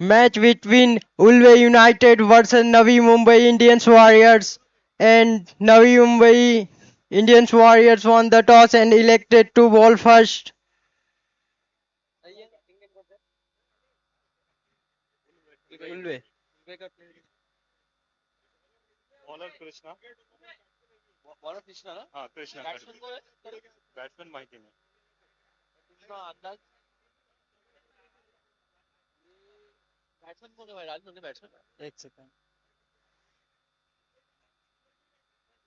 Match between Ulve United versus Navi Mumbai Indians Warriors, and Navi Mumbai Indians Warriors won the toss and elected to bowl first. Ulve. Bowler Krishna. Bowler Krishna ना. हा Krishna. Batsman माहिती नाही. अंदाज. Batsman कोण आहे? Rajahmundry batsman. एक second.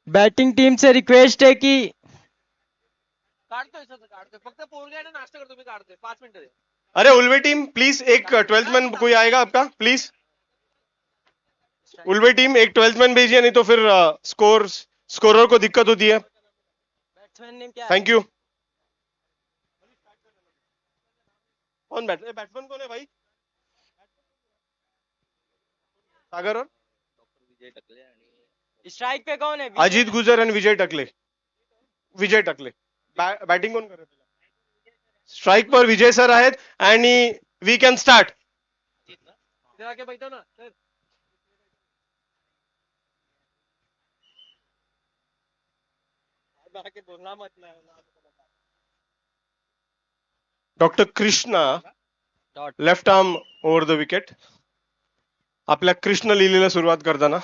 Batting team से request है कि काढतोय सर काढतोय. फक्त पोरगा आहे ना नाश्ता करतो मी काढतोय 5 मिनिटं दे. अरे उल्वे टीम प्लीज एक 12th मैन कोई आएगा आपका प्लीज. उल्वे टीम एक 12th मैन भेजिए नहीं तो फिर स्कोरर को दिक्कत होती है. बैट्समैन नेम क्या है? Thank you. कौन बैट्समैन कौन है भाई? सागर और स्ट्राइक पे कौन है? अजीत गुजर एंड विजय टकले. विजय टकले. बॅटिंग कोण करत? स्ट्राइक पर विजय सर आहेत आणि we can start. Doctor Krishna left arm over the wicket. आपल्या कृष्ण लिहिलेला सुरुवात करताना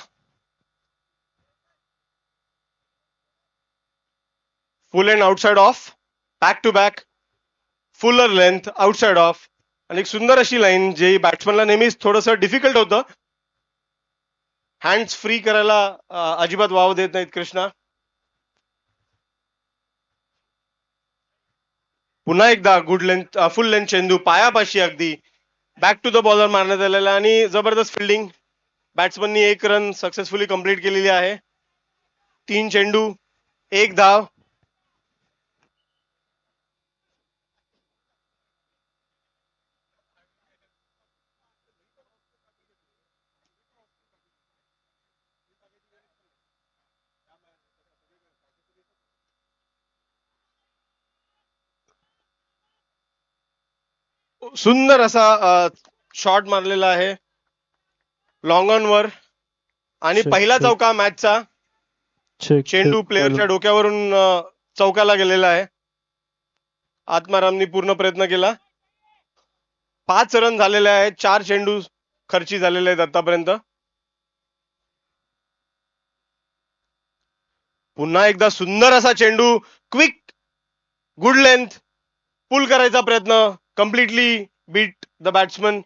full and outside off, back to back, fuller length outside off आणि एक सुंदर अशी लाईन जी बॅट्समनला नेहमीच थोडंसं डिफिकल्ट होतं. हँड्स फ्री करायला अजिबात वाव देत नाहीत कृष्णा. पुन्हा एकदा गुड लेंथ फुल लेंथ चेंडू पायापाशी अगदी बॅक टू द बॉलर मारण्यात आलेला आणि जबरदस्त फिल्डिंग. बॅट्समननी 1 रन सक्सेसफुली कंप्लीट केलेली आहे. 3 चेंडू 1 धाव. सुंदर असा शॉट मारलेला आहे लॉंग ऑन वर आणि पहिला चौका मॅचचा. चेंडू प्लेअरच्या डोक्यावरून चौकाला गेलेला आहे. आत्मारामनी पूर्ण प्रयत्न केला. 5 रन झालेले आहेत. 4 चेंडू खर्ची झालेले आहेत आतापर्यंत. पुन्हा एकदा सुंदर असा चेंडू क्विक गुड लेंथ पुल करायचा प्रयत्न. Completely beat the batsman.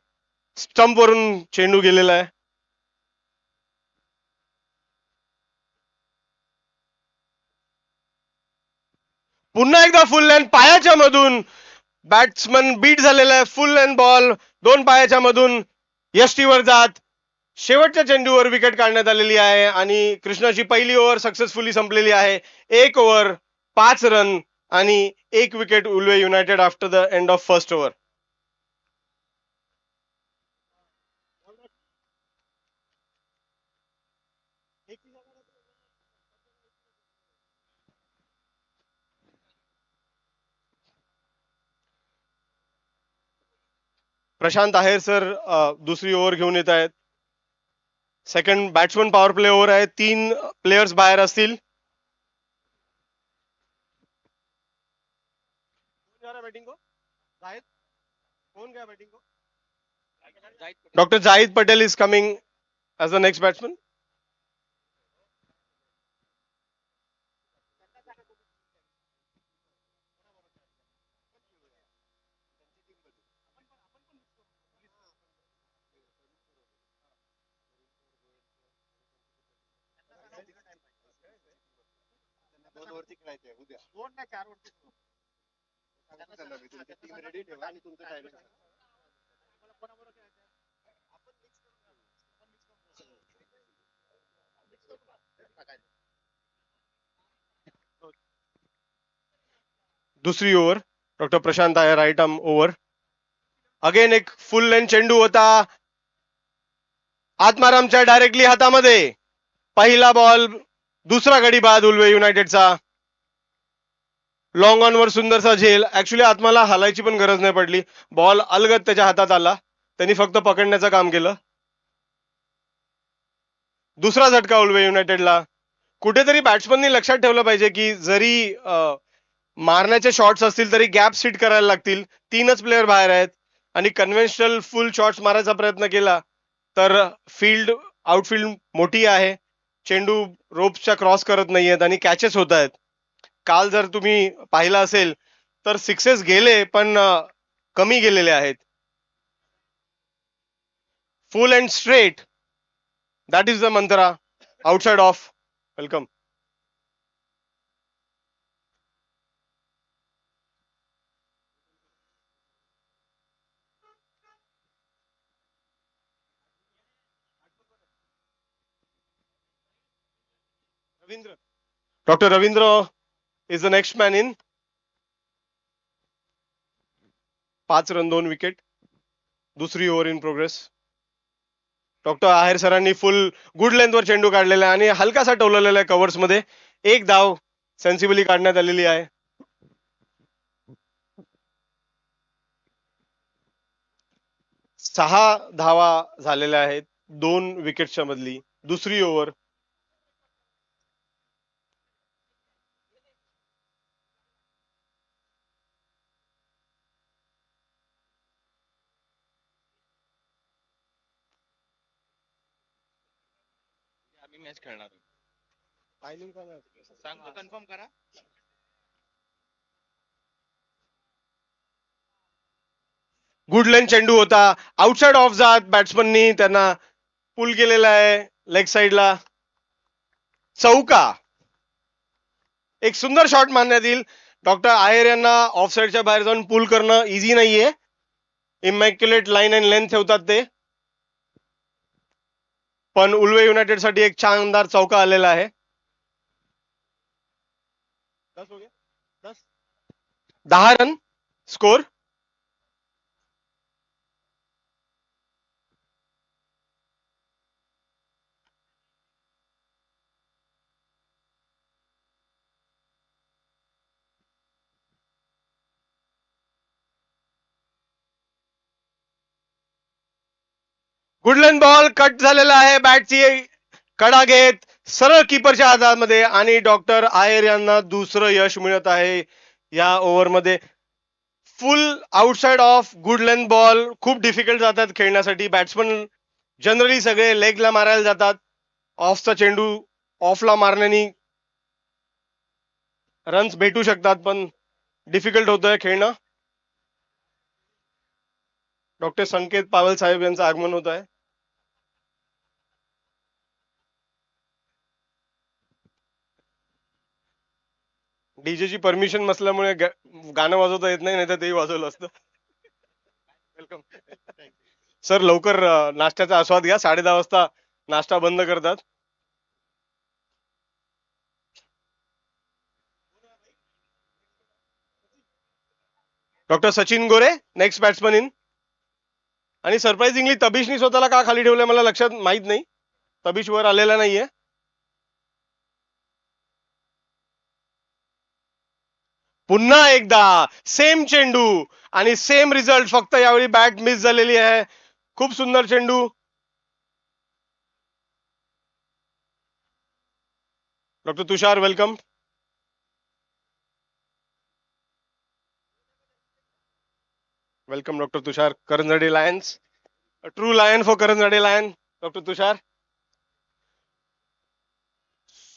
Stump वरून चेंडू गेलेला आहे. पुन्हा एकदा फुल लेंथ पायाच्या मधून बॅट्समन बीट झालेला आहे. फुल लेंथ बॉल 2 पायाच्या मधून यष्टीवर जात शेवटच्या चेंडूवर विकेट काढण्यात आलेली आहे आणि कृष्णाची पहिली ओव्हर सक्सेसफुली संपलेली आहे. 1 ओव्हर 5 रन आणि 1 wicket Ulwe United after the end of first over. Prashant Aher sir दुसरी ओव्हर घेऊन येत आहेत. Second batsman power play over आहे. 3 प्लेयर्स बाहेर असतील. Doctor Zahid Patel is coming as the next batsman. दुसरी ओव्हर डॉक्टर प्रशांत आहे राईट आर्म ओव्हर. अगेन एक फुल लेंथ चेंडू होता आत्मारामच्या डायरेक्टली हातामध्ये. पहिला बॉल दुसरा गडी बाद उल्वे युनायटेडचा. लॉंग ऑन वर सुंदरसा झेल. ऍक्च्युली आत्माला हलायची पण गरज नाही पडली. बॉल अलगद त्याच्या हातात आला त्यांनी फक्त पकडण्याचं काम केलं. दुसरा झटका उल्वे युनायटेडला. कुठेतरी बॅट्समननी लक्षात ठेवलं पाहिजे की जरी मारण्याचे शॉट्स असतील तरी गॅप सीट करायला लागतील. 3च प्लेयर बाहेर आहेत आणि कन्व्हेन्शनल फुल शॉट्स मारायचा प्रयत्न केला तर आउटफील्ड मोठी आहे. चेंडू रोप्सच्या क्रॉस करत नाहीयेत आणि कॅचेस होत आहेत. काल जर तुम्ही पाहिलं असेल तर सिक्सेस गेले पण कमी गेलेले आहेत. फुल and straight, that is the Mantra. Outside of. Welcome. Ravindra. Doctor Ravindra is the next man in. 5 run 2 wicket. दुसरी ओव्हर इन प्रोग्रेस. डॉक्टर आहेर सरांनी फुल गुड लेंथवर चेंडू काढलेला आहे आणि हलकासा टोललेला आहे कव्हर्स मध्ये. एक धाव सेन्सिबली काढण्यात आलेली आहे. 6 धावा झालेल्या आहेत 2 विकेटच्या मधली. दुसरी ओव्हर. आम्ही मॅच खेळणार सांगतो कन्फर्म करा. गुड लेंथ चेंडू होता. आउटसाइड ऑफ जात बॅट्समननी त्यांना पुल केलेला आहे लेग साइडला. चौका. एक सुंदर शॉट मानण्यात येईल. डॉक्टर आहेर यांना ऑफ साइडच्या बाहेर जाऊन पुल करणं इझी नाहीये. इमॅक्युलेट लाईन अँड लेंथ ठेवतात ते. पण उल्वे युनायटेड साठी एक शानदार चौका आलेला आहे. 10 run score. Good length ball cut झालेला आहे. बॅटची कडा घेत सरळ कीपरच्या हातामध्ये आणि डॉक्टर आयर यांना दुसरं यश मिळत आहे या ओव्हरमध्ये. Full outside off good length ball खूप डिफिकल्ट जातात खेळण्यासाठी. बॅट्समन जनरली सगळे लेगला मारायला जातात. ऑफचा चेंडू ऑफला मारण्याने रन्स भेटू शकतात पण डिफिकल्ट होतंय खेळणं. डॉक्टर संकेत पावल साहेब यांचं आगमन होत आहे. डीजेची परमिशन नसल्यामुळे गाणं वाजवता येत नाही, तर तेही वाजवलं असतं. Welcome sir. लवकर नाश्त्याचा आस्वाद घ्या. 10:30 वाजता नाश्ता बंद करतात. Doctor Sachin Gore next batsman in. आणि सरप्राइझिंगली तबिशनी स्वतःला का खाली ठेवलंय मला लक्षात माहित नाही. तबिश वर आलेला नाहीये. पुन्हा एकदा सेम चेंडू आणि सेम रिझल्ट. फक्त यावेळी बॅट मिस झालेली आहे. खूप सुंदर चेंडू. Doctor Tushar welcome. Welcome doctor Tushar. Karanjade lions. True lion for Karanjade lion. Doctor Tushar.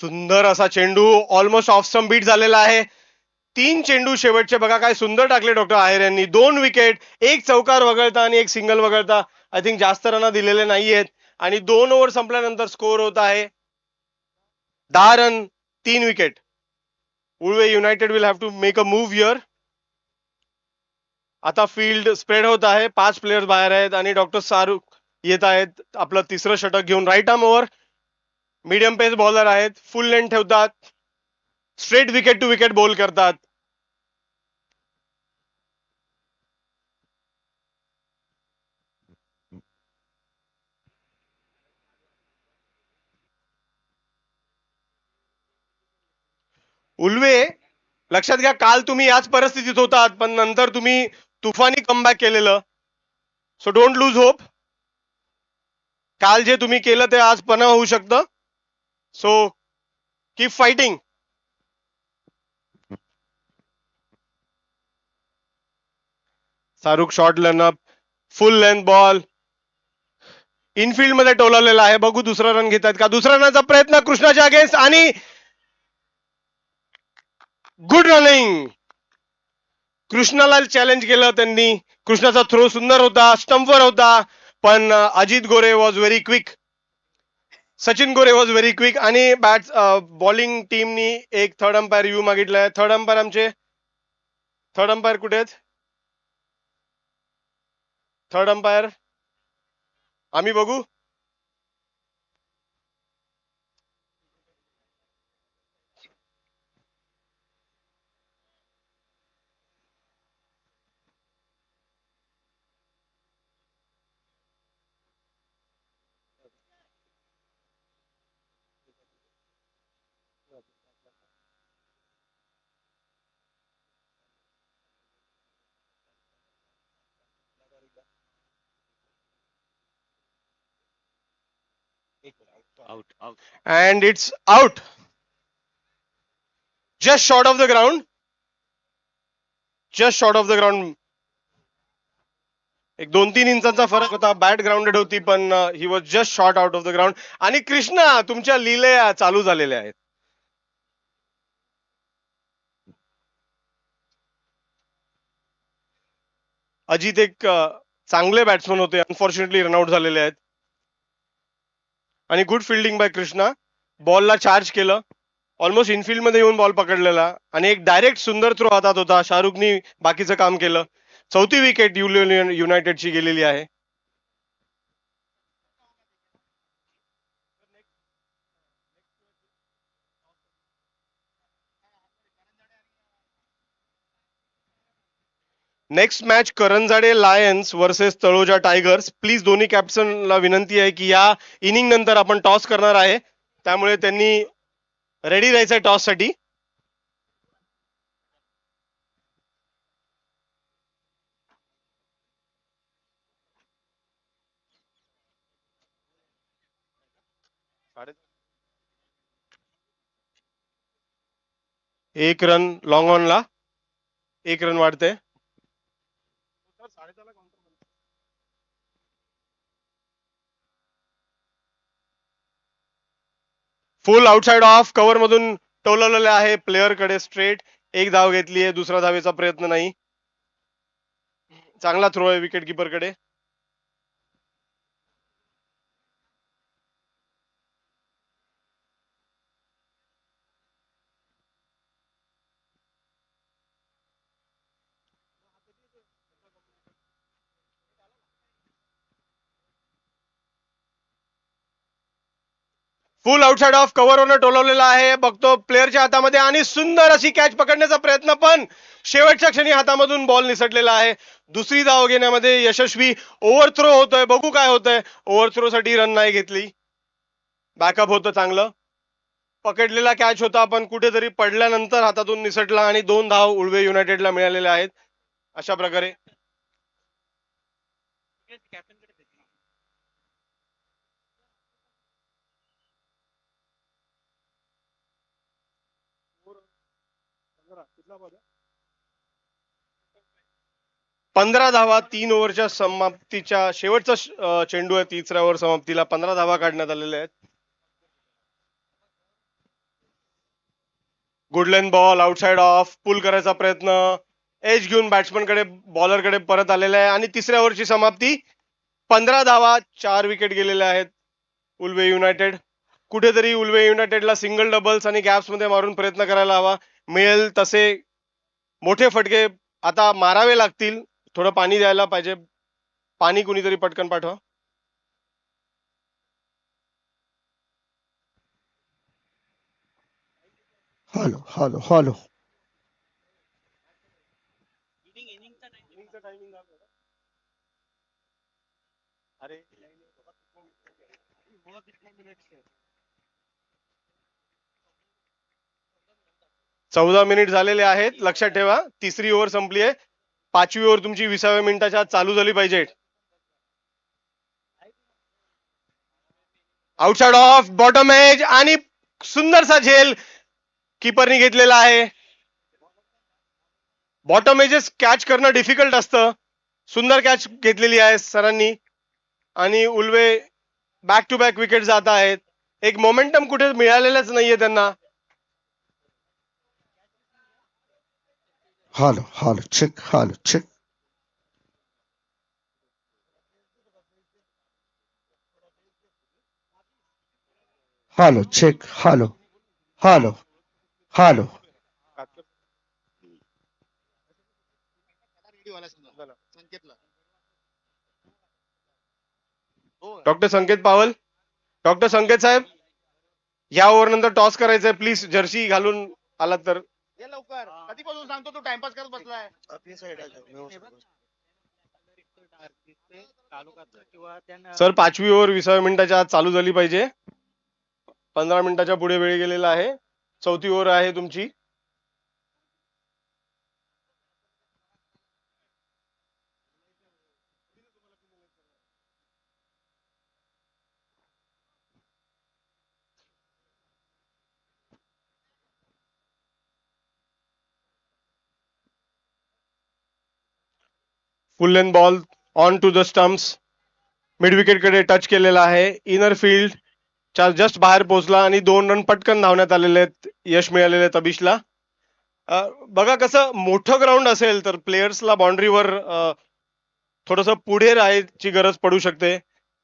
सुंदर असा चेंडू ऑलमोस्ट ऑफ स्टंप बीट झालेला आहे. 3 चेंडू शेवटचे बघा काय सुंदर टाकले डॉक्टर आहेर यांनी. 2 विकेट, एक चौकार वगळता आणि एक सिंगल वगळता. आय थिंक जास्त रन दिलेले नाहीयेत आणि 2 ओव्हर संपल्यानंतर स्कोर होत आहे 10 run 3 wicket. Ulwe united will have to make a move here. आता फील्ड स्प्रेड होत आहे. 5 प्लेयर्स बाहेर आहेत आणि डॉक्टर शाहरुख येत आहेत आपलं तिसरं षटक घेऊन. Right arm over. Medium pace bowler आहेत. फुल लेंथ ठेवतात. Straight wicket to wicket ball करतात. उल्वे लक्षात घ्या काल तुम्ही याच परिस्थितीत होतात पण नंतर तुम्ही तुफानी कमबॅक केलेलं. So don't lose hope. काल जे तुम्ही केलं ते आज पुन्हा होऊ शकतं. So keep fighting. Shahrukh short लर्नअप, फुल लेंथ बॉल इनफिल्ड मध्ये टोलवलेला आहे. बघू दुसरा रन घेतात का. दुसरा रनचा प्रयत्न कृष्णाच्या अगेन्स्ट आणि गुड रनिंग. कृष्णाला चॅलेंज केलं त्यांनी. कृष्णाचा थ्रो सुंदर होता, स्टंपवर होता, पण Ajit Gore was very quick. Sachin Gore was very quick. आणि बॉलिंग टीमनी एक थर्ड अंपायर यू मागितलाय. थर्ड अंपायर कुठे आहेत. थर्ड अंपायर आम्ही बघू. Out out. And it's out. Just short of the ground. Just short of the ground. एक 2-3 इंचाचा फरक होता. बॅट ग्राउंडेड होती, पण he was just short out of the ground. आणि कृष्णा तुमच्या लीला चालू झालेल्या आहेत. अजित एक चांगले बॅट्समन होते, अनफॉर्च्युनेटली रनआउट झालेले आहेत. आणि गुड फिल्डिंग बाय कृष्णा. बॉलला चार्ज केलं, ऑलमोस्ट इनफिल्ड मध्ये येऊन बॉल पकडलेला आणि एक डायरेक्ट सुंदर थ्रो हातात होता. शाहरुखनी बाकीचं काम केलं. चौथी विकेट युनायटेडची गेलेली आहे. Next match Karanjade lions versus Taloja tigers. Please दोन्ही कॅप्टनला विनंती आहे की या इनिंग नंतर आपण टॉस करणार आहे, त्यामुळे त्यांनी रेडी राहायचंय टॉस साठी. एक रन लॉंग ऑन ला, एक रन वाढते. फुल आउटसाइड ऑफ कव्हर मधून टोलवलेले आहे प्लेअर कडे स्ट्रेट. एक धाव घेतली आहे, दुसरा धावेचा प्रयत्न नाही. चांगला थ्रो आहे विकेट किपर कडे. फुल आउटसाइड ऑफ कव्हरवरनं टोलवलेला आहे. बघतो प्लेअरच्या हातामध्ये आणि सुंदर अशी कॅच पकडण्याचा प्रयत्न, पण शेवटच्या क्षणी हातामधून बॉल निसटलेला आहे. दुसरी धाव घेण्यामध्ये यशस्वी. ओव्हर थ्रो होतोय, बघू काय होतंय. ओव्हर थ्रो साठी रन नाही घेतली. बॅकअप होतं चांगलं. पकडलेला कॅच होता, पण कुठेतरी पडल्यानंतर हातातून निसटला आणि 2 धाव उळवे युनायटेडला मिळालेल्या आहेत. अशा प्रकारे पंधरा धावा 3 ओव्हरच्या समाप्तीच्या शेवटचा चेंडू आहे. तिसऱ्या ओव्हर समाप्तीला 15 धावा काढण्यात आलेल्या आहेत. गुडलेन बॉल आउटसाइड ऑफ. पुल करायचा प्रयत्न, एज घेऊन बॅट्समन कडे बॉलर कडे परत आलेला आहे. आणि तिसऱ्या ओव्हरची समाप्ती. 15 धावा, 4 विकेट गेलेल्या आहेत उल्वे युनायटेड. कुठेतरी उल्वे युनायटेडला सिंगल डबल्स आणि गॅप्स मध्ये मारून प्रयत्न करायला हवा. मिळेल तसे मोठे फटके आता मारावे लागतील. थोडं पाणी द्यायला पाहिजे. पाणी कुणीतरी पटकन पाठवा. Hello hello hello. अरे 14 मिनिट झालेले आहेत. लक्षात ठेवा, तिसरी ओव्हर संपली आहे. 5वी ओव्हर तुमची 20व्या मिनिटाच्या आत चालू झाली पाहिजे. आउटसाइड ऑफ बॉटम एज आणि सुंदरसा झेल कीपरनी घेतलेला आहे. बॉटम एजेस कॅच करणं डिफिकल्ट असतं. सुंदर कॅच घेतलेली आहे सरांनी आणि Ulwe back to back wicket जात आहेत. एक मोमेंटम कुठे मिळालेलंच नाहीये त्यांना. Hello hello check hello check hello check hello hello hello संकेतला डॉक्टर संकेत पावल, डॉक्टर संकेत साहेब, या ओव्हर नंतर टॉस करायचंय. प्लीज जर्सी घालून आलात तर. ये लवकर. कधीपासून सांगतो तू टाइमपास करत बसलाय. सर 5वी ओव्हर 20व्या मिनिटाच्या आत चालू झाली पाहिजे. 15 मिनिटाच्या पुढे वेळ गेलेला आहे. 4थी ओव्हर आहे तुमची. Full length ball on to the stumps. Mid wicket कडे टच केलेला आहे. इनर फील्ड च्या जस्ट बाहेर पोहोचला आणि 2 रन पटकन धावण्यात आलेले आहेत. यश मिळालेले तबिशला. बघा कसं मोठं ग्राउंड असेल तर प्लेयर्सला बाउंड्रीवर थोडस पुढे राहायची गरज पडू शकते,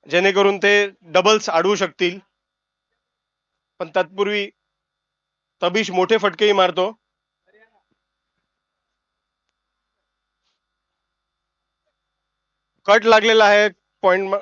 जेणेकरून ते डबल्स अडवू शकतील. पण तत्पूर्वी तबिश मोठे फटकेही मारतो. कट लागलेला आहे पॉइंट.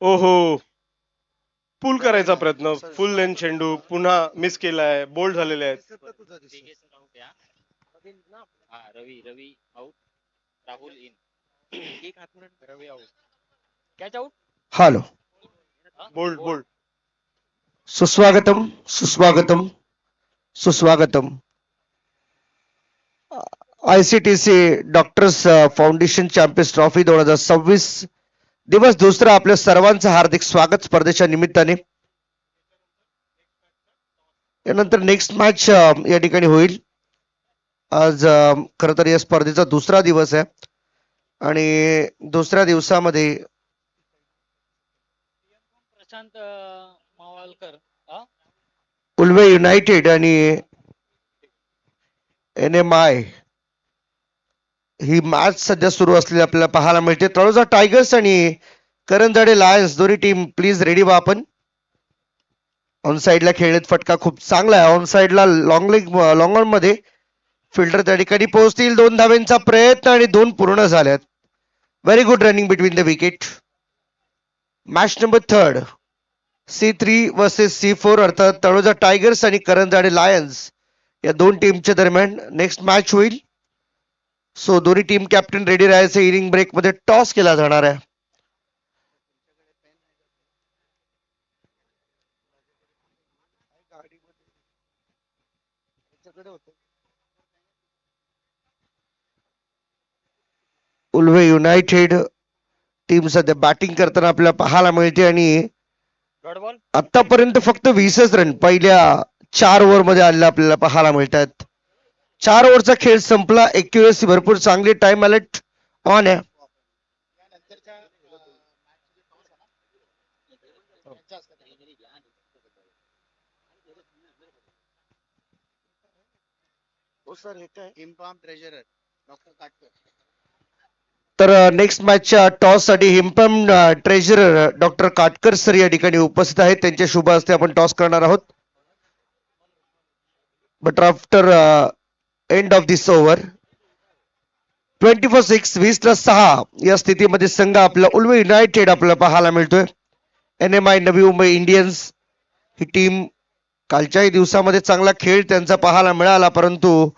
ओहो, पुल करायचा प्रयत्न. फुल लेंथ चेंडू पुन्हा मिस केलाय. बोल्ड झालेले आहेत. रवी रवी आउट. राहुल इन. एक हात Ravi out. Catch out. Hello bowled bowled. सुस्वागतम सुस्वागतम सुस्वागतम. ICTC doctors foundation champions trophy 2026 दिवस दुसरा आपल्या सर्वांचं हार्दिक स्वागत स्पर्धेच्या निमित्ताने. यानंतर नेक्स्ट मॅच या ठिकाणी होईल. आज खर तर या स्पर्धेचा दुसरा दिवस आहे आणि दुसऱ्या दिवसामध्ये प्रशांत मावळकर उल्वे युनायटेड आणि NMI ही मॅच सध्या सुरू असलेली आपल्याला पाहायला मिळते. तळोजा टायगर्स आणि करंजाडे लायन्स दोन्ही टीम प्लीज रेडी व्हा. आपण ऑन साइडला खेळण्यात फटका खूप चांगला आहे. ऑन साइडला लॉंग ऑन मध्ये फिल्डर त्या ठिकाणी पोहोचतील. 2 धावेंचा प्रयत्न आणि 2 पूर्ण झाल्यात. Very good running between the wicket. Match number 3 C3 versus C4 अर्थात तळोजा टायगर्स आणि करंजाडे लायन्स या 2 टीमच्या दरम्यान नेक्स्ट मॅच होईल. सो दोन्ही टीम कॅप्टन रेडी राहायचे. इनिंग ब्रेक मध्ये टॉस केला जाणार आहे. उल्वे युनायटेड टीम सध्या बॅटिंग करताना आपल्याला पाहायला मिळते आणि आतापर्यंत फक्त 20च रन पहिल्या 4 ओव्हर मध्ये आलेला आपल्याला पाहायला मिळतात. 4 ओव्हरचा खेळ संपला. एक्युरेसी भरपूर चांगली. टाइम अलर्ट ऑन आहे. तर नेक्स्ट मॅचच्या टॉस साठी हिंपम ट्रेजरर डॉक्टर काटकर सर या ठिकाणी उपस्थित आहेत. त्यांच्या शुभ हस्ते आपण टॉस करणार आहोत. But after end of this over. 24-6, 20-6 या स्थितीमध्ये संघ आपला उल्वे युनायटेड आपल्याला पाहायला मिळतोय. NMI नवी मुंबई इंडियन्स ही टीम कालच्याही दिवसामध्ये चांगला खेळ त्यांचा पाहायला मिळाला, परंतु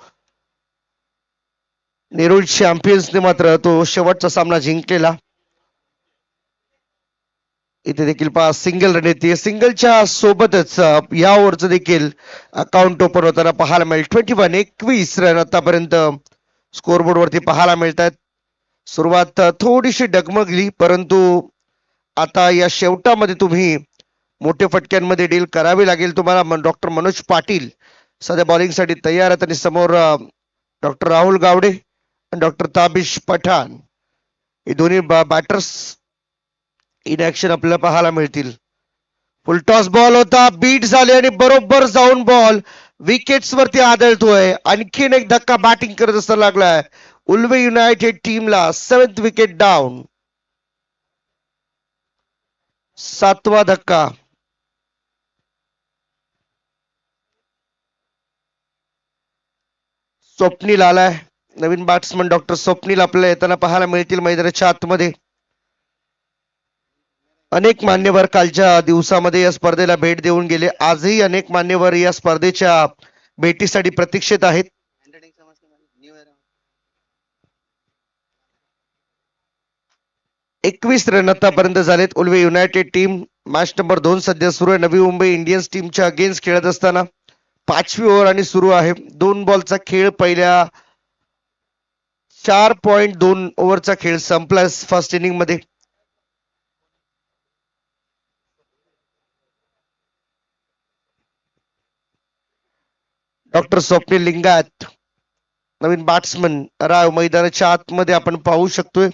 नेरूळ चॅम्पियन्सने मात्र तो शेवटचा सामना जिंकलेला. इथे देखील पहा सिंगल रन येते. सिंगलच्या सोबतच या ओव्हरचं देखील अकाउंट ओपन होताना पाहायला मिळेल. 21 रन आतापर्यंत स्कोरबोर्ड वरती पाहायला मिळतात. सुरुवात थोडीशी डगमगली, परंतु आता या शेवटामध्ये तुम्ही मोठ्या फटक्यांमध्ये डील करावी लागेल तुम्हाला. डॉक्टर मनोज पाटील सध्या बॉलिंगसाठी तयार आहेत आणि समोर डॉक्टर राहुल गावडे आणि डॉक्टर ताबिश पठाण हे दोन्ही बॅटर्स इन ऍक्शन आपल्याला पाहायला मिळतील. फुलटॉस बॉल होता, बीट झाले आणि बरोबर जाऊन बॉल विकेट्स वरती आदळतोय. आणखीन एक धक्का बॅटिंग करत असताना लागलाय उल्वे युनायटेड टीमला. 7th विकेट डाऊन, 7वा धक्का. स्वप्नील आलाय, नवीन बॅट्समन डॉक्टर स्वप्नील आपल्याला येताना पाहायला मिळतील मैदानाच्या आतमध्ये. अनेक मान्यवर कालच्या दिवसामध्ये या स्पर्धेला भेट देऊन गेले. आजही अनेक मान्यवर या स्पर्धेच्या भेटीसाठी प्रतीक्षेत आहेत. 21 रन आतापर्यंत झालेत. Ulwe United team match number 2 सध्या सुरू आहे. नवी मुंबई इंडियन्स टीमच्या अगेन्स्ट खेळत असताना 5वी ओव्हर आणि सुरू आहे. 2 बॉलचा खेळ, पहिल्या 4.2 ओव्हरचा खेळ संपला फर्स्ट इनिंग मध्ये. डॉक्टर स्वप्नील लिंगायत नवीन बॅट्समन राव मैदानाच्या आतमध्ये आपण पाहू शकतोय.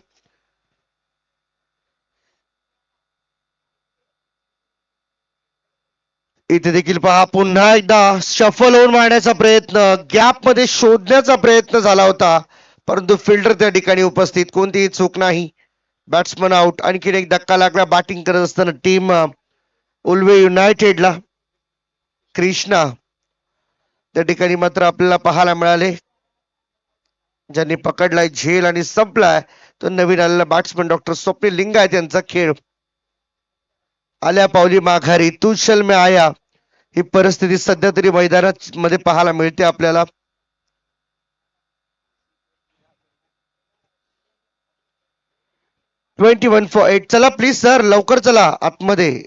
इथे देखील पहा पुन्हा एकदा शफल होऊन मारण्याचा प्रयत्न, गॅप मध्ये शोधण्याचा प्रयत्न झाला होता, परंतु फिल्डर त्या ठिकाणी उपस्थित, कोणतीही चूक नाही. Batsman out. आणखीन एक धक्का लागला बॅटिंग करत असताना टीम उल्वे युनायटेडला. कृष्णा त्या ठिकाणी मात्र आपल्याला पाहायला मिळाले, ज्यांनी पकडलाय झेल आणि संपलाय तो नवीन आलेला बॅट्समन डॉक्टर स्वप्नील लिंगायत यांचा खेळ. आल्या पावली माघारी तू चल में आया ही परिस्थिती सध्या तरी मैदानात मध्ये पाहायला मिळते आपल्याला. $21 for 8. चला प्लीज सर, लवकर चला आतमध्ये.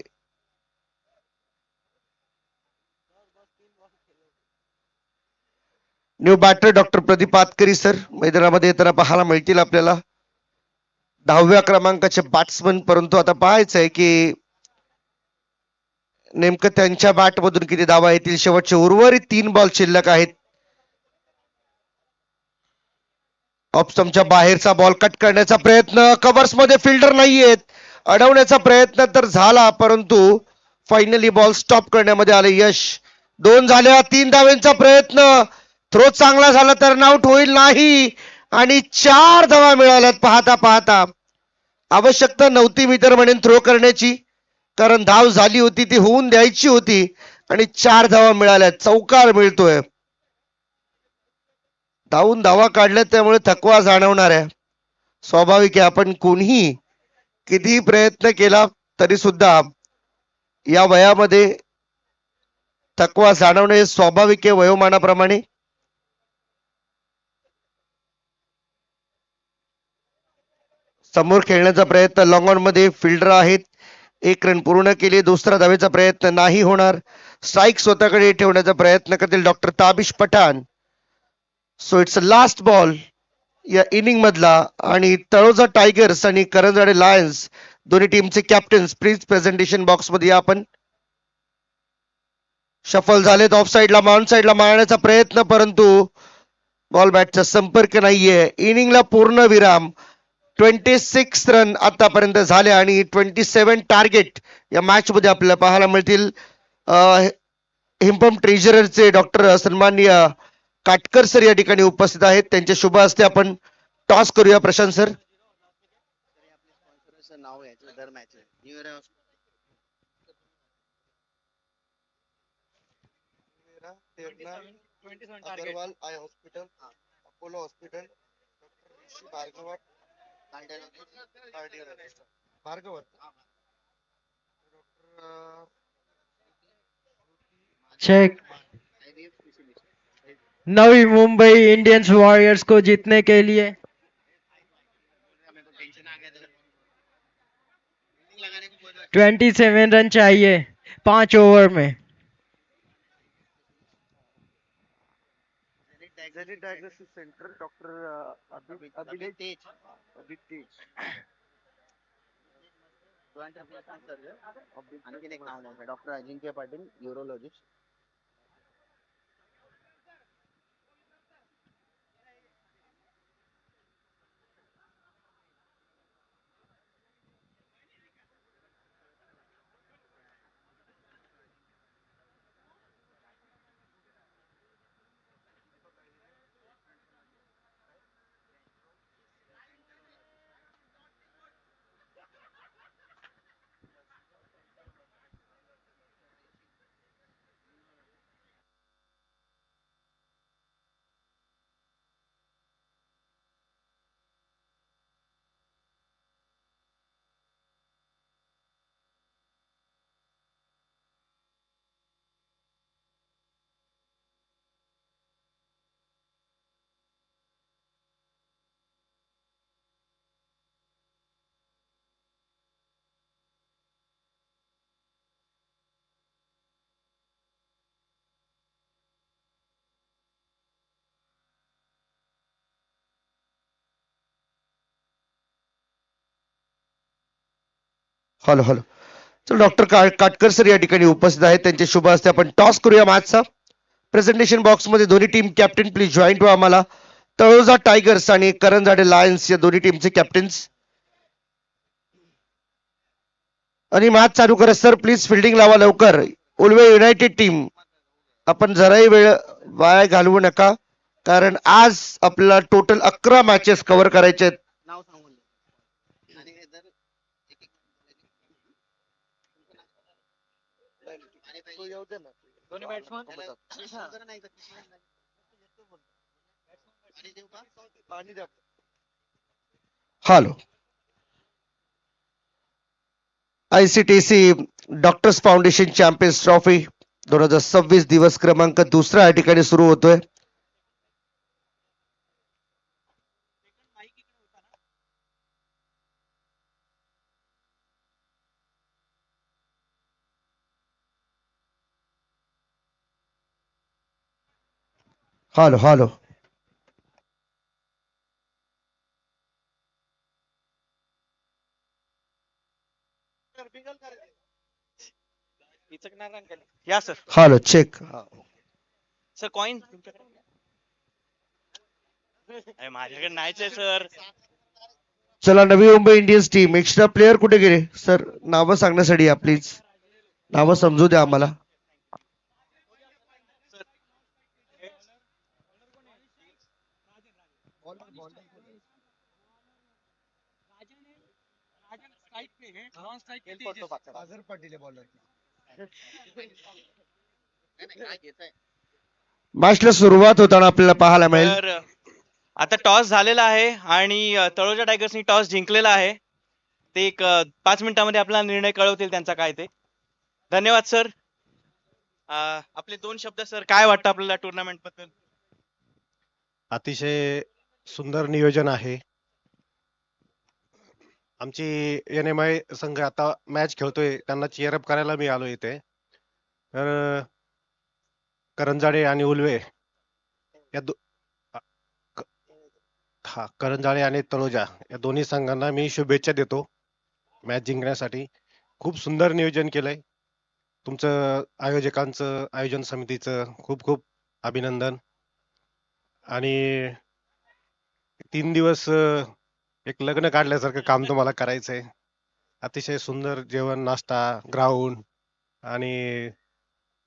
New batter doctor Pradeep Aatkari sir मैदानामध्ये येताना पाहायला मिळतील आपल्याला. 10व्या क्रमांकाचे बॅट्समन, परंतु आता पाहायचंय की नेमकं त्यांच्या बॅट मधून किती धावा येतील. शेवटचे उर्वरित 3 बॉल शिल्लक आहेत. ऑप्शनच्या बाहेरचा बॉल कट करण्याचा प्रयत्न, कव्हर्स मध्ये फिल्डर नाहीयेत, अडवण्याचा प्रयत्न तर झाला, परंतु फायनली बॉल स्टॉप करण्यामध्ये आले यश. 2 झाल्या, 3 धावांचा प्रयत्न, थ्रो चांगला झाला तर रनआउट होईल नाही, आणि 4 धावा मिळाल्यात. पाहता पाहता आवश्यकता नव्हती मी तर म्हणेन थ्रो करण्याची, कारण धाव झाली होती ती होऊन द्यायची होती, आणि 4 धावा मिळाल्या. चौकार मिळतोय. धावून धावा काढल्या त्यामुळे थकवा जाणवणार आहे. स्वाभाविक आहे, आपण कोणीही कितीही प्रयत्न केला तरी सुद्धा या वयामध्ये थकवा जाणवणे स्वाभाविक आहे वयोमानाप्रमाणे. समोर खेळण्याचा प्रयत्न, लॉंग ऑन मध्ये फिल्डर आहेत, 1 रन पूर्ण केले. दुसरा धावेचा प्रयत्न नाही होणार. स्ट्राईक स्वतःकडे ठेवण्याचा प्रयत्न करतील doctor Tabish Pathan. So it's last ball या इनिंग मधला, आणि तळोजा टायगर्स आणि करंजवाडे लायन्स दोन्ही टीमचे कॅप्टन्स प्लीज प्रेझेंटेशन बॉक्स मध्ये या. आपण शफल झालेत. ऑफ साईडला ऑन साईडला मारण्याचा प्रयत्न, परंतु बॉल बॅटचा संपर्क नाहीये. इनिंगला पूर्ण विराम. 26 रन आतापर्यंत झाले आणि 27 टार्गेट या मॅच मध्ये आपल्याला पाहायला मिळतील. हिंपम ट्रेजररचे डॉक्टर सन्माननीय काटकर सर या ठिकाणी उपस्थित आहेत. त्यांच्या शुभ हस्ते आपण टॉस करूया. प्रशांत सर. नाव आहे दर match Agarwal eye hospital, Apollo hospital, Bhargavat, Bhargavat, check. Navi Mumbai Indians warriors को जीतने के लिए टेंशन आ गया था 27 रन चाहिए 5 ओवर में। जेनेटिक डायग्नोसिस सेंटर, डॉक्टर अभिलेख तेज, आणखीन एक नाव नाही डॉक्टर अजिंक्य पाटील न्यूरोलॉजिस्ट. Hello hello. तर डॉक्टर काटकर सर या ठिकाणी उपस्थित आहेत, त्यांचे शुभ हस्ते आपण टॉस करूया मॅचचा. प्रेझेंटेशन बॉक्स मध्ये दोन्ही टीम कॅप्टन प्लीज जॉईन व्हा आम्हाला. तळोजा टायगर्स आणि करंजाडे लायन्स या दोन्ही टीमचे कॅप्टन्स. आणि मॅच चालू करा सर, प्लीज फिल्डिंग लावा लवकर. उल्वे युनायटेड टीम, आपण जराही वेळ वाया घालवू नका, कारण आज आपल्याला टोटल 11 मॅचेस कव्हर करायचे आहेत. नाव सांगून दे. आणि जर दोन्ही batsman hello. ICTC doctors foundation champions trophy 2026 दिवस क्रमांक 2 या ठिकाणी सुरू होतोय. Hello hello. या sir. Hello check. Sir coin माझ्याकडे नाहीच आहे सर. चला Navi Mumbai Indians team, extra player कुठे गेले सर? नावं सांगण्यासाठी या प्लीज, नावं समजू द्या आम्हाला. मॅचला सुरुवात होताना आपल्याला पाहायला मिळेल. तर आता टॉस झालेला आहे आणि तळोजा टायगर्सनी टॉस जिंकलेला आहे. ते एक 5 मिनिटांमध्ये आपला निर्णय कळवतील त्यांचा काय ते. धन्यवाद सर. आपले 2 शब्द सर, काय वाटतं आपल्याला टुर्नामेंट बद्दल? अतिशय सुंदर नियोजन आहे. आमची NMI संघ आता मॅच खेळतोय, त्यांना चीअरअप करायला मी आलो इथे. तर करंजाडे आणि उल्वे या करंजाडे आणि तळोजा या दोन्ही संघांना मी शुभेच्छा देतो मॅच जिंकण्यासाठी. खूप सुंदर नियोजन केलंय तुमचं, आयोजकांचं, आयोजन समितीचं खूप खूप अभिनंदन. आणि 3 दिवस एक लग्न काढल्यासारखं काम तुम्हाला करायचंय. अतिशय सुंदर जेवण, नाश्ता, ग्राउंड आणि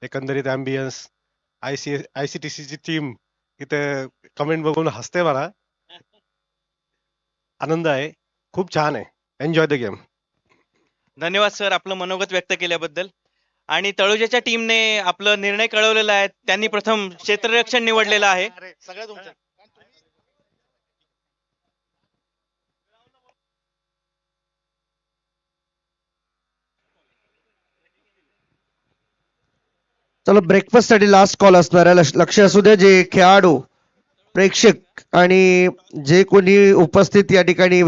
एकंदरीत अँबियन्स. ICTC ची टीम इथे कमेंट बघून हसते, मला आनंद आहे. खूप छान आहे. Enjoy the game. धन्यवाद सर आपलं मनोगत व्यक्त केल्याबद्दल. आणि तळोजाच्या टीमने आपला निर्णय कळवलेला आहे. त्यांनी प्रथम क्षेत्ररक्षण निवडलेलं आहे. चला ब्रेकफास्ट साठी लास्ट कॉल असणार आहे. लक्ष असू द्या जे खेळाडू, प्रेक्षक आणि जे कोणी उपस्थित या ठिकाणी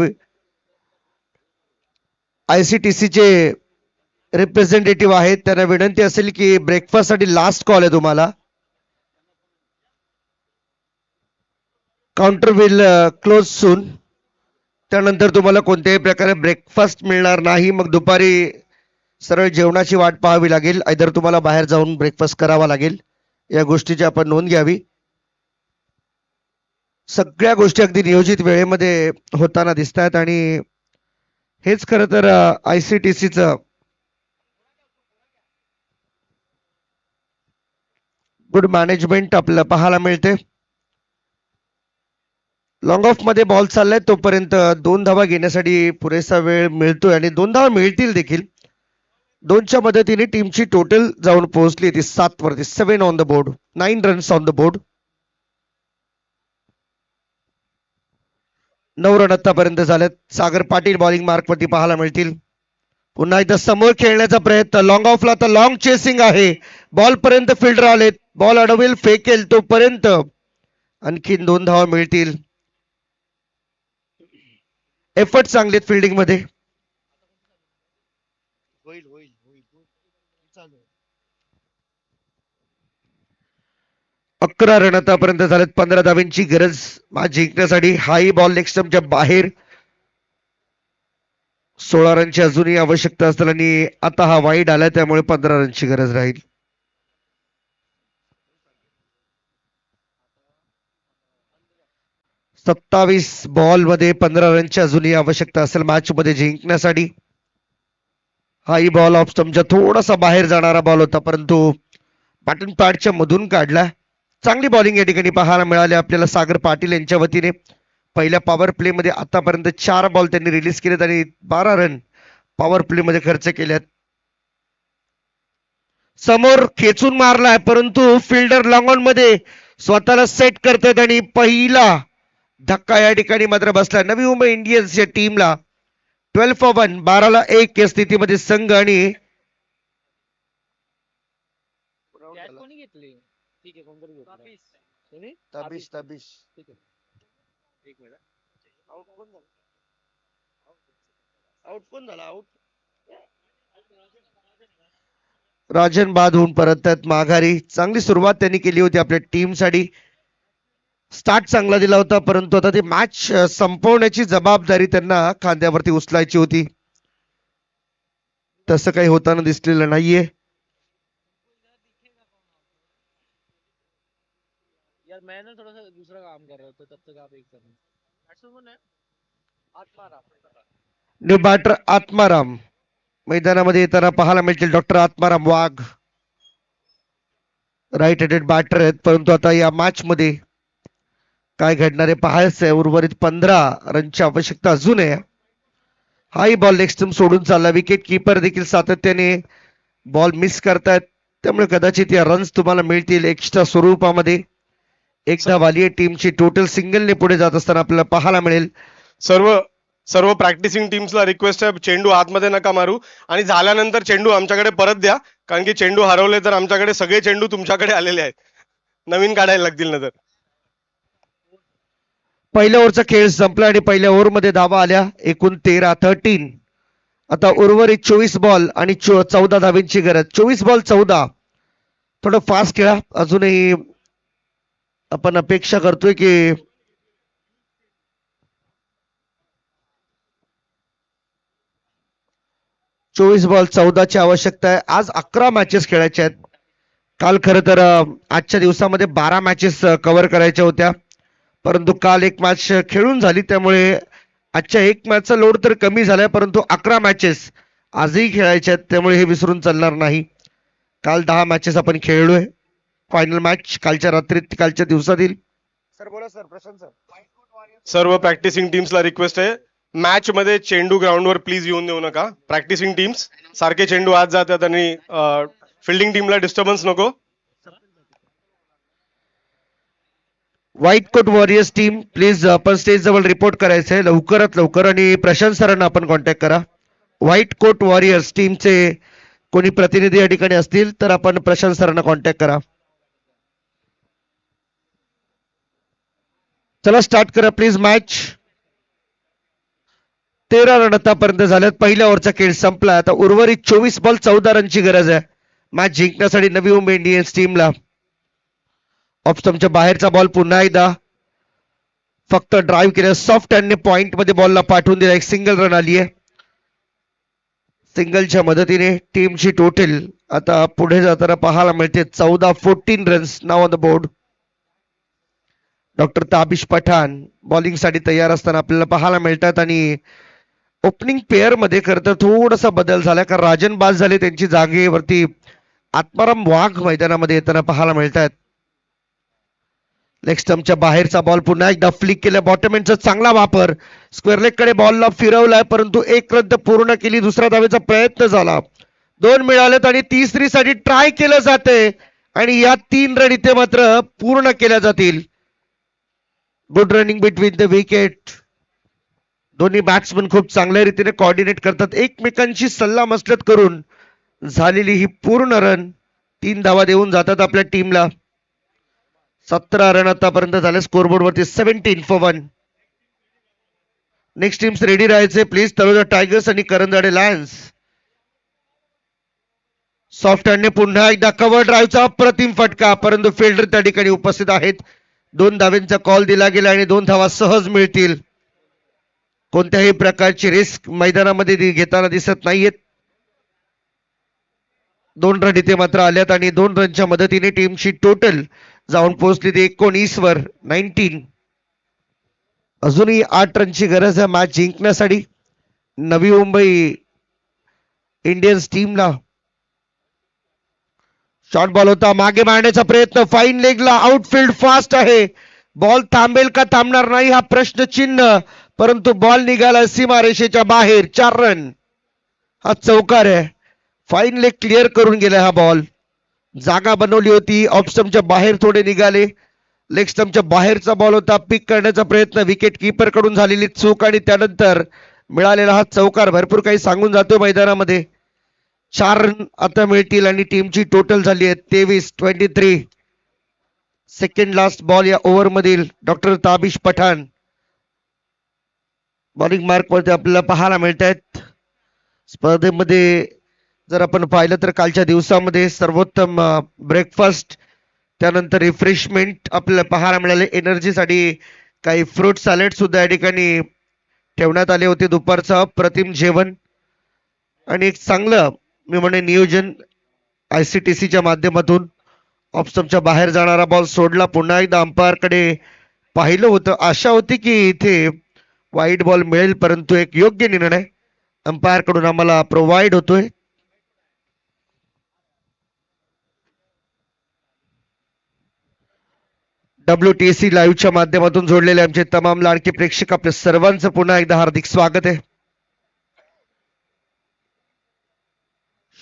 ICTC चे रिप्रेझेंटेटिव्ह आहेत त्यांना विनंती असेल की ब्रेकफास्ट साठी लास्ट कॉल आहे तुम्हाला. काउंटर विल क्लोज सून. त्यानंतर तुम्हाला कोणत्याही प्रकारे ब्रेकफास्ट मिळणार नाही. मग दुपारी सरळ जेवणाची वाट पाहावी लागेल. आयदर तुम्हाला बाहेर जाऊन ब्रेकफास्ट करावा लागेल. या गोष्टीची आपण नोंद घ्यावी. सगळ्या गोष्टी अगदी नियोजित वेळेमध्ये होताना दिसत आहेत आणि हेच खरं तर ICTCचं गुड मॅनेजमेंट आपल्याला पाहायला मिळते. लॉंग ऑफ मध्ये बॉल चाललाय तोपर्यंत 2 धावा घेण्यासाठी पुरेसा वेळ मिळतोय आणि 2 धावा मिळतील देखील. 2च्या मदतीने टीमची टोटल जाऊन पोहोचली ती 7 वरती. 7 on the board, 9 runs on the board. 9 run आतापर्यंत झालेत. सागर पाटील बॉलिंग मार्क वरती पाहायला मिळतील. पुन्हा एकदा समोर खेळण्याचा प्रयत्न. लॉंग ऑफला तर लॉंग चेसिंग आहे. बॉल पर्यंत फिल्डर आलेत. बॉल अडवेल फेकेल तोपर्यंत आणखीन 2 धावा मिळतील. एफर्ट चांगलेत फिल्डिंग मध्ये. 11 रन आतापर्यंत झालेत. 15 धावांची गरज मॅच जिंकण्यासाठी. हाही बॉल लेग स्टंपच्या बाहेर. 16 रनची अजूनही आवश्यकता असतील आणि आता हा वाईड आला त्यामुळे 15 रनची गरज राहील. सत्तावीस बॉल मध्ये 15 रनची अजूनही आवश्यकता असेल मॅच मध्ये जिंकण्यासाठी. हाही बॉल ऑफ स्टंपच्या थोडासा बाहेर जाणारा बॉल होता परंतु बॅटिंग पॅडच्या मधून काढला. चांगली बॉलिंग या ठिकाणी पाहायला मिळाली आपल्याला सागर पाटील यांच्या वतीने. पहिल्या पॉवर प्ले मध्ये आतापर्यंत 4 बॉल त्यांनी रिलीज केलेत आणि 12 रन पॉवर प्ले मध्ये खर्च केल्यात. समोर खेचून मारलाय परंतु फिल्डर लॉंग ऑन मध्ये स्वतःला सेट करतात आणि पहिला धक्का या ठिकाणी मात्र बसला नवी मुंबई इंडियन्स या टीमला. 12 for 1, 12-1 या स्थितीमध्ये संघ आणि राजन बाद होऊन परत आहेत माघारी. चांगली सुरुवात त्यांनी केली होती आपल्या टीमसाठी. स्टार्ट चांगला दिला होता परंतु आता ती मॅच संपवण्याची जबाबदारी त्यांना खांद्यावरती उचलायची होती. तसं काही होताना दिसलेलं नाहीये. यार मैं ना थोड़ा सा दूसरा काम कर रहा था तब तक आप एक करना. न्यू बॅटर आत्माराम मैदानामध्ये येताना पाहायला मिळतील. डॉक्टर आत्माराम वाघ राईट हँडेड बॅटर आहेत परंतु आता या मॅच मध्ये काय घडणार आहे पाहायचं आहे. उर्वरित 15 रनची आवश्यकता अजून आहे. हाही बॉल लेग स्टंप सोडून चालला. विकेट किपर देखील सातत्याने बॉल मिस करतायत त्यामुळे कदाचित या रन्स तुम्हाला मिळतील एक्स्ट्रा स्वरूपामध्ये. एकदा वाली टीमची टोटल सिंगलने पुढे जात असताना आपल्याला पाहायला मिळेल. सर्व प्रॅक्टिसिंग टीम्सला रिक्वेस्ट आहे चेंडू आतमध्ये नका मारू आणि झाल्यानंतर चेंडू आमच्याकडे परत द्या कारण की चेंडू हरवले तर आमच्याकडे सगळे चेंडू तुमच्याकडे आलेले आहेत. नवीन काढायला लागतील नंतर. पहिल्या ओव्हरचा खेळ संपला आणि पहिल्या ओव्हरमध्ये धावा आल्या एकूण 13. आता उर्वरित 24 बॉल आणि 14 धावांची गरज. 24 बॉल 14. थोडं फास्ट खेळा. अजूनही आपण अपेक्षा करतोय की 24 बॉल 14 ची आवश्यकता आहे. आज 11 मॅचेस खेळायच्या आहेत. काल खरं तर आजच्या दिवसामध्ये 12 मॅचेस कव्हर करायच्या होत्या परंतु काल एक मॅच खेळून झाली त्यामुळे आजच्या एक मॅचचा लोड तर कमी झालाय परंतु 11 मॅचेस आजही खेळायच्या आहेत त्यामुळे हे विसरून चालणार नाही. काल 10 मॅचेस आपण खेळलोय. फायनल मॅच कालच्या रात्रीत कालच्या दिवसातील. सर बोला सर. प्रशांत सर. सर्व प्रॅक्टिसिंग टीम्सला रिक्वेस्ट आहे मॅच मध्ये चेंडू ग्राउंडवर प्लीज येऊन देऊ नका. प्रॅक्टिसिंग टीम्स सारखे चेंडू आत जातात आणि फिल्डिंग टीमला डिस्टर्बन्स नको. White coat warriors team please आपण स्टेज जवळ रिपोर्ट करायचंय लवकरात लवकर आणि प्रशांत सरांना आपण कॉन्टॅक्ट करा. व्हाईट कोट वॉरियर्स टीमचे कोणी प्रतिनिधी या ठिकाणी असतील तर आपण प्रशांत सरांना कॉन्टॅक्ट करा. चला स्टार्ट करा प्लीज मॅच. 13 रन आतापर्यंत झाल्यात. पहिल्या ओव्हरचा खेळ संपला. आता उर्वरित 24 बॉल 14 रनची गरज आहे मॅच जिंकण्यासाठी नवी मुंबई इंडियन्स टीमला. ऑप्स्टमच्या बाहेरचा बॉल पुन्हा एकदा फक्त ड्राईव्ह केलं. सॉफ्ट हँडने पॉइंट मध्ये बॉलला पाठवून दिला. एक सिंगल रन आली आहे. सिंगलच्या मदतीने टीमची टोटल आता पुढे जाताना पाहायला मिळते 14 runs now on the board. Doctor Tabish Pathan bowling साठी तयार असताना आपल्याला पाहायला मिळतात आणि ओपनिंग पेअर मध्ये खरं तर थोडासा बदल झाला कारण राजन बाज झाले. त्यांची जागेवरती आत्माराम वाघ मैदानामध्ये येताना पाहायला मिळतात. लेग स्टंपच्या बाहेरचा बॉल पुन्हा एकदा फ्लिक केला. बॉटम एंडचा चांगला वापर. स्क्वेअर लेग कडे बॉलला फिरवलाय परंतु एक रन पूर्ण केली. दुसऱ्या धावेचा प्रयत्न झाला. 2 मिळालेत आणि तिसरीसाठी ट्राय केलं जाते आणि या 3 रन इथे मात्र पूर्ण केल्या जातील. Good running between the wicket. दोन्ही बॅट्समन खूप चांगल्या रीतीने कॉर्डिनेट करतात. एकमेकांची सल्ला मसलत करून झालेली ही पूर्ण रन 3 धावा देऊन जातात आपल्या टीमला. 17 रन आतापर्यंत झाले. स्कोरबोर्ड वरती 17 for 1. नेक्स्ट टीम्स रेडी राहायचे प्लीज. तळोजा टायगर्स आणि करंजाडे लायन्स. सॉफ्ट हँडने पुन्हा एकदा कव्हर ड्राईव्हचा अप्रतिम फटका परंतु फिल्डर त्या ठिकाणी उपस्थित आहेत. 2 धावेंचा कॉल दिला गेला आणि 2 धावा सहज मिळतील. कोणत्याही प्रकारची रिस्क मैदानामध्ये घेताना दिसत नाहीयेत. 2 रन इथे मात्र आल्यात आणि 2 रनच्या मदतीने टीमची टोटल जाऊन पोहोचली ती 19 वर 19. अजूनही 8 रनची गरज आहे मॅच जिंकण्यासाठी नवी मुंबई इंडियन्स टीमला. शॉर्ट बॉल होता. मागे मारण्याचा प्रयत्न. फाईन लेगला. आउटफील्ड फास्ट आहे. बॉल थांबेल का थांबणार नाही हा प्रश्न चिन्ह परंतु बॉल निघाला सीमारेषेच्या बाहेर. 4 रन. हा चौकार आहे. फाईन लेग क्लिअर करून गेला हा बॉल. जागा बनवली होती. ऑफ स्टंपच्या बाहेर थोडे निघाले. लेग स्टंपच्या बाहेरचा बॉल होता. पिक करण्याचा प्रयत्न विकेट किपर कडून झालेली चूक आणि त्यानंतर मिळालेला हा चौकार भरपूर काही सांगून जातो मैदानामध्ये. 4 रन आता मिळतील आणि टीमची टोटल झाली आहे 23-23. सेकंड लास्ट बॉल या ओव्हर मधील doctor Tabish Pathan bowling mark वरती आपल्याला पाहायला मिळत आहेत. स्पर्धेमध्ये जर आपण पाहिलं तर कालच्या दिवसामध्ये सर्वोत्तम ब्रेकफास्ट त्यानंतर रिफ्रेशमेंट आपल्याला पाहायला मिळाले. एनर्जीसाठी काही फ्रूट सॅलेड सुद्धा या ठिकाणी ठेवण्यात आले होते. दुपारचं अप्रतिम जेवण आणि एक चांगलं मी म्हणे नियोजन ICTCच्या माध्यमातून. ऑफस्टंपच्या बाहेर जाणारा बॉल सोडला. पुन्हा एकदा अंपायर कडे पाहिलं होतं. आशा होती की इथे वाईट बॉल मिळेल परंतु एक योग्य निर्णय अंपायर कडून आम्हाला प्रोव्हाइड होतोय. WTC लाईव्हच्या माध्यमातून जोडलेले आमचे तमाम लाडके प्रेक्षक आपल्या सर्वांचं पुन्हा एकदा हार्दिक स्वागत आहे.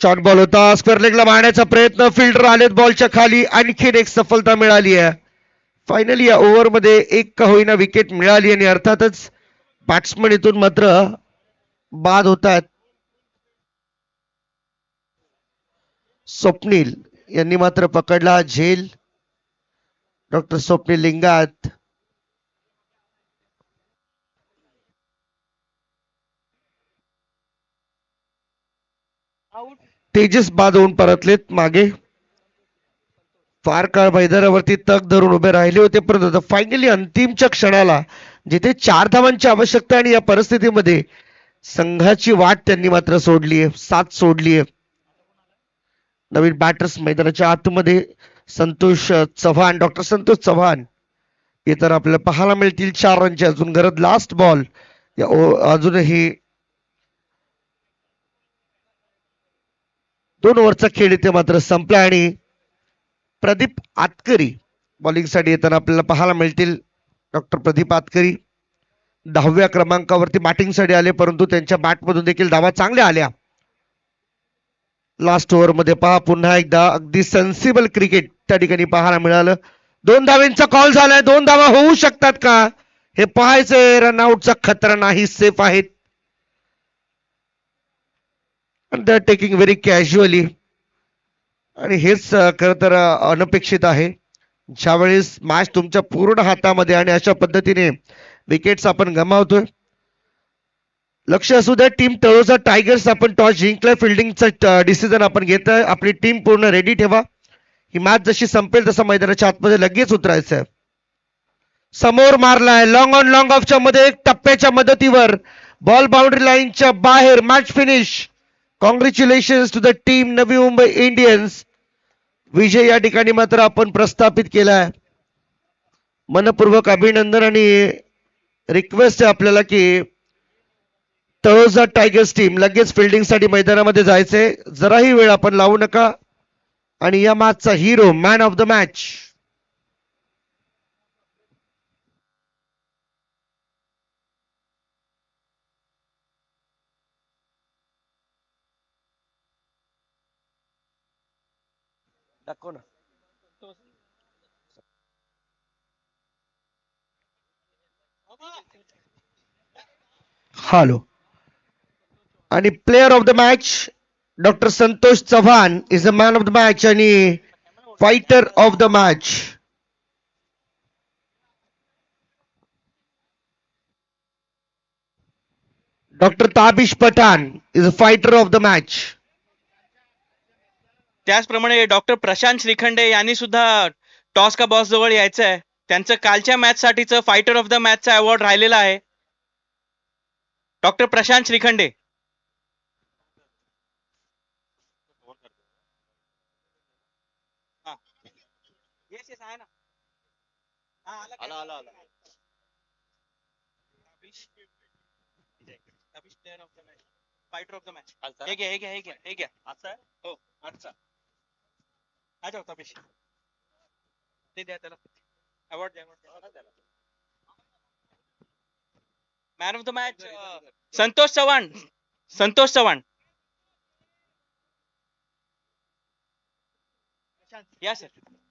शॉर्ट बॉल होता. स्क्वेअर लेगला मारण्याचा प्रयत्न. फिल्डर आलेत बॉलच्या खाली. आणखीन एक सफलता मिळाली आहे. फायनली या ओव्हर मध्ये एक का होईना विकेट मिळाली आणि अर्थातच बॅट्समन इथून मात्र बाद होत आहेत. स्वप्नील यांनी मात्र पकडला झेल. डॉक्टर स्वप्नील लिंगात तेजस बाद होऊन परतलेत मागे. फार काळ मैदानावरती तग धरून उभे राहिले होते परंतु फायनली अंतिमच्या क्षणाला जिथे 4 धावांची आवश्यकता आणि या परिस्थितीमध्ये संघाची वाट त्यांनी मात्र सोडली आहे. साथ सोडली आहे. नवीन बॅटर्स मैदानाच्या आतमध्ये संतोष चव्हाण डॉक्टर संतोष चव्हाण येताना आपल्याला पाहायला मिळतील. 4 रनची अजून गरज. लास्ट बॉल अजूनही 2 ओव्हरचा खेळ इथे मात्र संपला आणि प्रदीप आतकरी बॉलिंग साठी येताना आपल्याला पाहायला मिळतील. डॉक्टर प्रदीप आतकरी 10व्या क्रमांकावरती बॅटिंग साठी आले परंतु त्यांच्या बॅट मधून देखील धावा चांगल्या आल्या. लास्ट ओव्हर मध्ये पहा पुन्हा एकदा अगदी सेन्सिबल क्रिकेट त्या ठिकाणी पाहायला मिळालं. 2 धावांचा कॉल झालाय. 2 धावा होऊ शकतात का हे पाहायचंय. रनआउटचा खतरा नाही, सेफ आहेत. They are taking very casually आणि हेच खरं तर अनपेक्षित आहे. ज्यावेळेस मॅच तुमच्या पूर्ण हातामध्ये आणि अशा पद्धतीने विकेट्स आपण गमावतोय. लक्ष असू द्या टीम तळोजा टायगर्स, आपण टॉस जिंकलाय. फिल्डिंगचा डिसिजन आपण घेत आहे. आपली टीम पूर्ण रेडी ठेवा. ही मॅच जशी संपेल तसं मैदानाच्या आतमध्ये लगेच उतरायचं आहे. समोर मारलाय लॉंग ऑन लॉंग ऑफच्या मध्ये एक टप्प्याच्या मदतीवर बॉल बाउंड्री लाईनच्या बाहेर. Match finish. Congratulation to the team Navi Mumbai Indians. विजय या ठिकाणी मात्र आपण प्रस्थापित केलाय. मनपूर्वक अभिनंदन आणि रिक्वेस्ट आहे आपल्याला की तळोजा टायगर्स टीम लगेच फिल्डिंगसाठी मैदानामध्ये जायचंय. जराही वेळ आपण लावू नका. आणि या मॅचचा hero, man of the match, दाखव ना. हॅलो. आणि player of the match doctor Santosh Chavan is a man of the match आणि fighter of the match doctor Tabish Pathan is a fighter of the match. त्याचप्रमाणे डॉक्टर प्रशांत श्रीखंडे यांनी सुद्धा टॉस का बॉस जवळ यायचं आहे. त्यांचं कालच्या मॅच साठीचं फायटर ऑफ द मॅचचा अवॉर्ड राहिलेला आहे. Doctor Prashant Shrikhande. Yes yes आहे ना. आला. Player of the match, fighter of the match. हे घ्या. हो आजचा. आ जाओ तपेश. ते द्या त्याला अवॉर्ड द्या. Man of the match Santosh Chavan. या सर.